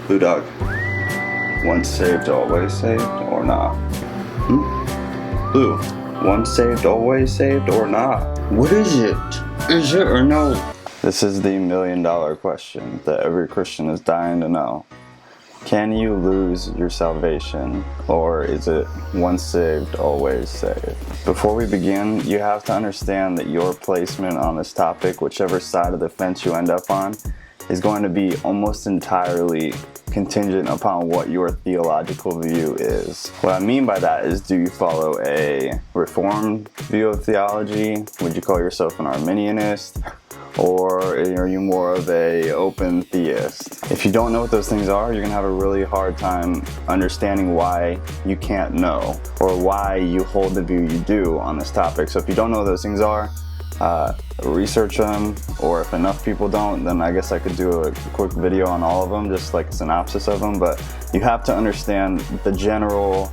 Blue Dog, once saved, always saved, or not? Blue, once saved, always saved, or not? What is it? Is it or no? This is the $1,000,000 question that every Christian is dying to know. Can you lose your salvation, or is it once saved, always saved? Before we begin, you have to understand that your placement on this topic, whichever side of the fence you end up on, is going to be almost entirely contingent upon what your theological view is. What I mean by that is, do you follow a Reformed view of theology? Would you call yourself an Arminianist? Or are you more of a open theist? If you don't know what those things are, you're gonna have a really hard time understanding why you can't know, or why you hold the view you do on this topic. So if you don't know what those things are, research them, or if enough people don't, then I guess I could do a quick video on all of them, just like a synopsis of them. But you have to understand the general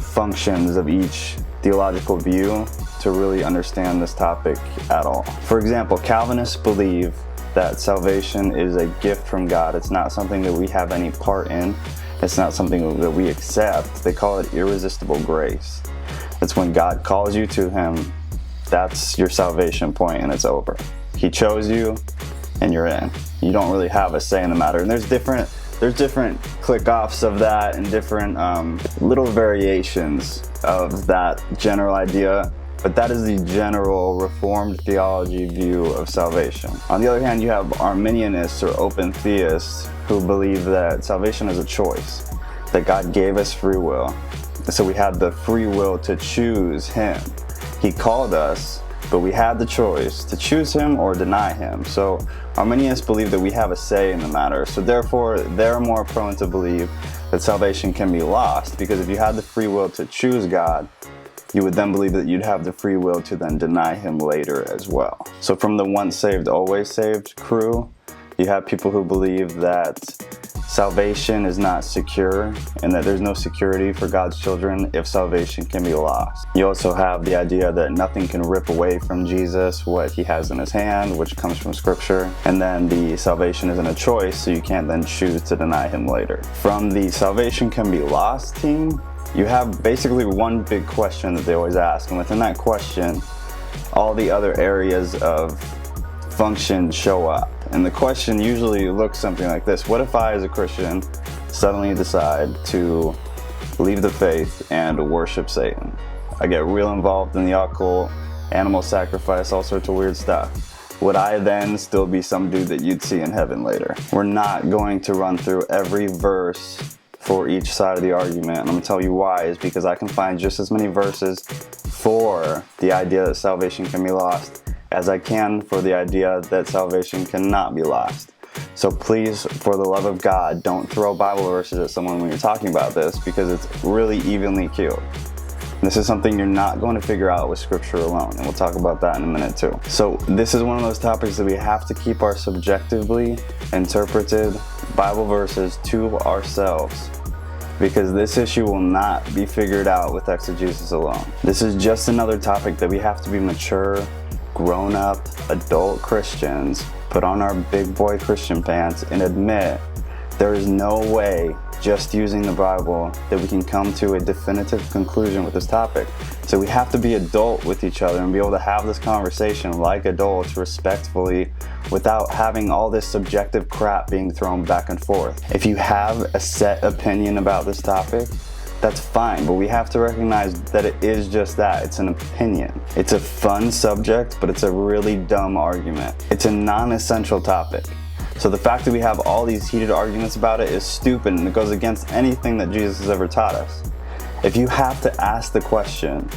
functions of each theological view to really understand this topic at all. For example, Calvinists believe that salvation is a gift from God. It's not something that we have any part in. It's not something that we accept. They call it irresistible grace. It's when God calls you to Him, that's your salvation point, and it's over. He chose you and you're in. You don't really have a say in the matter. And there's different click-offs of that, and different little variations of that general idea, but that is the general Reformed theology view of salvation. On the other hand, you have Arminianists or open theists who believe that salvation is a choice, that God gave us free will. So we had the free will to choose Him. He called us, but we had the choice to choose Him or deny Him. So Arminians believe that we have a say in the matter. So therefore, they're more prone to believe that salvation can be lost, because if you had the free will to choose God, you would then believe that you'd have the free will to then deny Him later as well. So from the once saved, always saved crew, you have people who believe that salvation is not secure, and that there's no security for God's children if salvation can be lost. You also have the idea that nothing can rip away from Jesus what He has in His hand, which comes from Scripture, and then the salvation isn't a choice, so you can't then choose to deny Him later. From the salvation can be lost team, you have basically one big question that they always ask, and within that question, all the other areas of function show up. And the question usually looks something like this: what if I, as a Christian, suddenly decide to leave the faith and worship Satan? I get real involved in the occult, animal sacrifice, all sorts of weird stuff. Would I then still be some dude that you'd see in heaven later? We're not going to run through every verse for each side of the argument, and I'm going to tell you why. Is because I can find just as many verses for the idea that salvation can be lost as I can for the idea that salvation cannot be lost. So please, for the love of God, don't throw Bible verses at someone when you're talking about this, because it's really evenly keeled. This is something you're not going to figure out with Scripture alone, and we'll talk about that in a minute too. So this is one of those topics that we have to keep our subjectively interpreted Bible verses to ourselves, because this issue will not be figured out with exegesis alone. This is just another topic that we have to be mature, grown-up, adult Christians put on our big boy Christian pants and admit there is no way, just using the Bible, that we can come to a definitive conclusion with this topic. So we have to be adult with each other and be able to have this conversation like adults, respectfully, without having all this subjective crap being thrown back and forth. If you have a set opinion about this topic, that's fine, but we have to recognize that it is just that. It's an opinion. It's a fun subject, but it's a really dumb argument. It's a non-essential topic. So the fact that we have all these heated arguments about it is stupid, and it goes against anything that Jesus has ever taught us. If you have to ask the question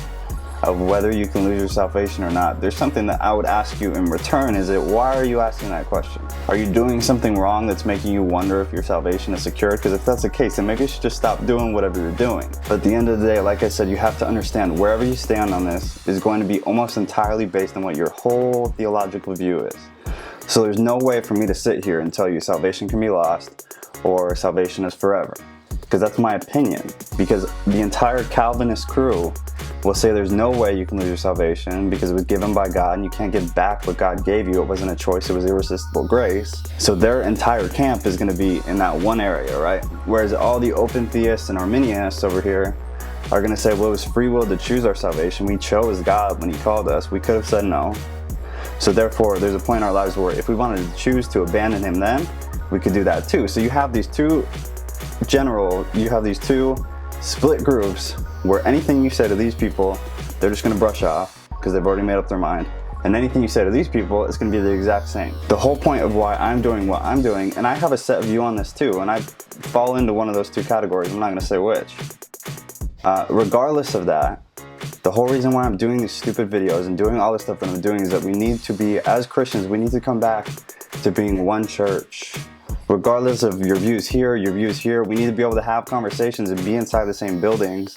of whether you can lose your salvation or not, there's something that I would ask you in return. Is it, why are you asking that question? Are you doing something wrong that's making you wonder if your salvation is secured? Because if that's the case, then maybe you should just stop doing whatever you're doing. But at the end of the day, like I said, you have to understand wherever you stand on this is going to be almost entirely based on what your whole theological view is. So there's no way for me to sit here and tell you salvation can be lost or salvation is forever, because that's my opinion. Because the entire Calvinist crew will say there's no way you can lose your salvation because it was given by God and you can't give back what God gave you. It wasn't a choice, it was irresistible grace. So their entire camp is going to be in that one area, right? Whereas all the open theists and Arminianists over here are going to say, well, it was free will to choose our salvation. We chose God when he called us. We could have said no. So therefore, there's a point in our lives where if we wanted to choose to abandon him then, we could do that too. So you have these two split groups where anything you say to these people, they're just going to brush off because they've already made up their mind. And anything you say to these people is going to be the exact same. The whole point of why I'm doing what I'm doing, and I have a set view on this too, and I fall into one of those two categories. I'm not going to say which. Regardless of that, the whole reason why I'm doing these stupid videos and doing all the stuff that I'm doing is that we need to be, as Christians, we need to come back to being one church. Regardless of your views here, we need to be able to have conversations and be inside the same buildings,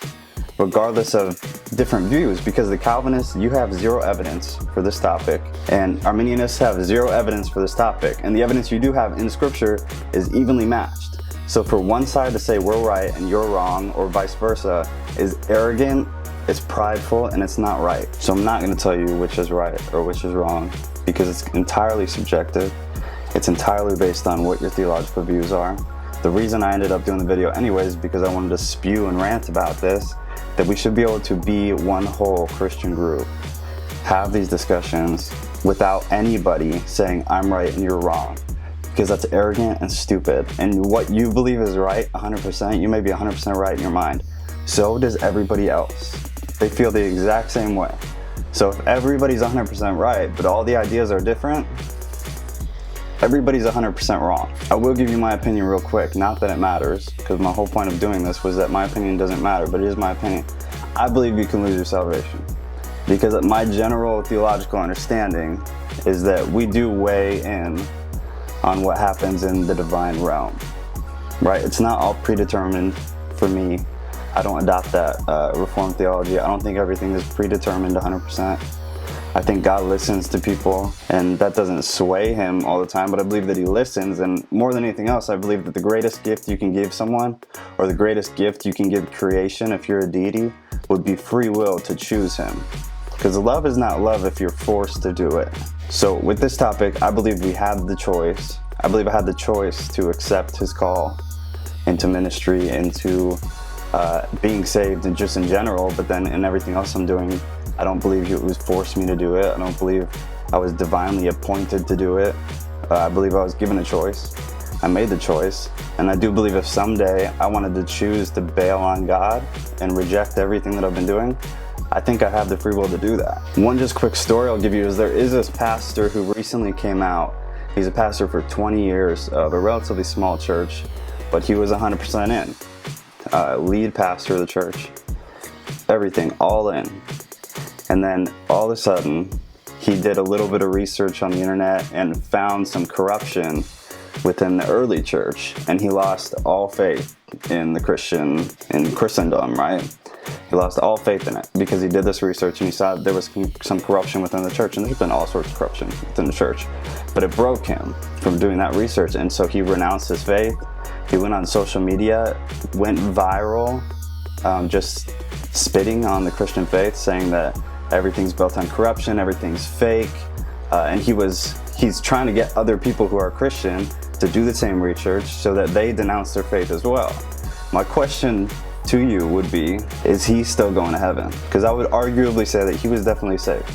regardless of different views, because the Calvinists, you have zero evidence for this topic, and Arminianists have zero evidence for this topic, and the evidence you do have in Scripture is evenly matched. So for one side to say we're right and you're wrong, or vice versa, is arrogant, it's prideful, and it's not right. So I'm not going to tell you which is right or which is wrong, because it's entirely subjective. It's entirely based on what your theological views are. The reason I ended up doing the video anyways is because I wanted to spew and rant about this, that we should be able to be one whole Christian group, have these discussions without anybody saying I'm right and you're wrong, because that's arrogant and stupid. And what you believe is right 100%, you may be 100% right in your mind. So does everybody else. They feel the exact same way. So if everybody's 100% right, but all the ideas are different, everybody's 100% wrong. I will give you my opinion real quick, not that it matters, because my whole point of doing this was that my opinion doesn't matter, but it is my opinion. I believe you can lose your salvation, because my general theological understanding is that we do weigh in on what happens in the divine realm, right? It's not all predetermined for me. I don't adopt that Reformed theology. I don't think everything is predetermined 100%. I think God listens to people, and that doesn't sway him all the time, but I believe that he listens, and more than anything else, I believe that the greatest gift you can give someone, or the greatest gift you can give creation if you're a deity, would be free will to choose him. Because love is not love if you're forced to do it. So with this topic, I believe we have the choice. I believe I had the choice to accept his call into ministry, into being saved, and just in general, but then in everything else I'm doing, I don't believe it was forced me to do it. I don't believe I was divinely appointed to do it. I believe I was given a choice. I made the choice. And I do believe if someday I wanted to choose to bail on God and reject everything that I've been doing, I think I have the free will to do that. One just quick story I'll give you is there is this pastor who recently came out. He's a pastor for 20 years of a relatively small church, but he was 100% in. Lead pastor of the church. Everything, all in. And then all of a sudden, he did a little bit of research on the internet and found some corruption within the early church, and he lost all faith in Christendom, right? He lost all faith in it because he did this research and he saw there was some corruption within the church, and there's been all sorts of corruption within the church, but it broke him from doing that research, and so he renounced his faith. He went on social media, went viral, just spitting on the Christian faith, saying that everything's built on corruption, everything's fake, and he's trying to get other people who are Christian to do the same research so that they denounce their faith as well. My question to you would be, is he still going to heaven? Because I would arguably say that he was definitely saved.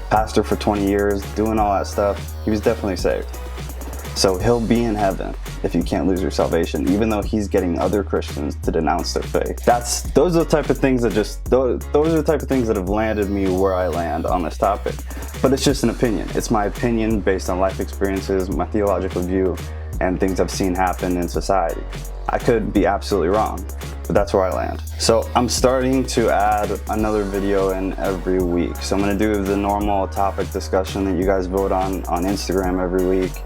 Pastor for 20 years, doing all that stuff, he was definitely saved. So he'll be in heaven if you can't lose your salvation, even though he's getting other Christians to denounce their faith. Those are the type of things that have landed me where I land on this topic. But it's just an opinion. It's my opinion based on life experiences, my theological view, and things I've seen happen in society. I could be absolutely wrong, but that's where I land. So I'm starting to add another video in every week. So I'm gonna do the normal topic discussion that you guys vote on Instagram every week,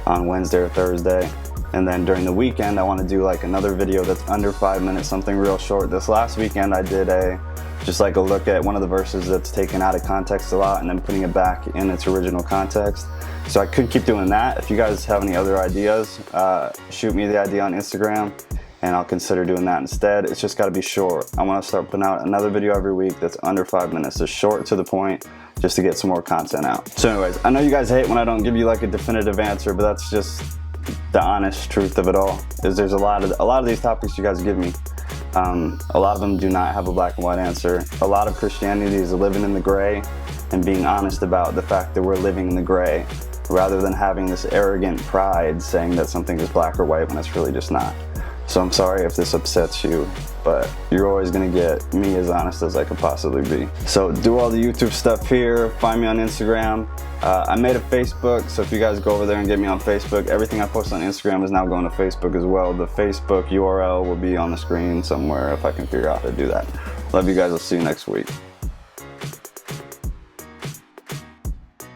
on Wednesday or Thursday. And then during the weekend, I want to do like another video that's under 5 minutes, something real short. This last weekend, I did just like a look at one of the verses that's taken out of context a lot and then putting it back in its original context. So I could keep doing that. If you guys have any other ideas, shoot me the idea on Instagram and I'll consider doing that instead. It's just got to be short. I want to start putting out another video every week that's under 5 minutes, just short to the point, just to get some more content out. So anyways, I know you guys hate when I don't give you like a definitive answer, but that's just the honest truth of it all. Is there's a lot of these topics you guys give me. A lot of them do not have a black and white answer. A lot of Christianity is living in the gray and being honest about the fact that we're living in the gray, rather than having this arrogant pride saying that something is black or white when it's really just not. So I'm sorry if this upsets you, but you're always gonna get me as honest as I could possibly be. So do all the YouTube stuff here, find me on Instagram. I made a Facebook, so if you guys go over there and get me on Facebook, everything I post on Instagram is now going to Facebook as well. The Facebook URL will be on the screen somewhere if I can figure out how to do that. Love you guys, I'll see you next week.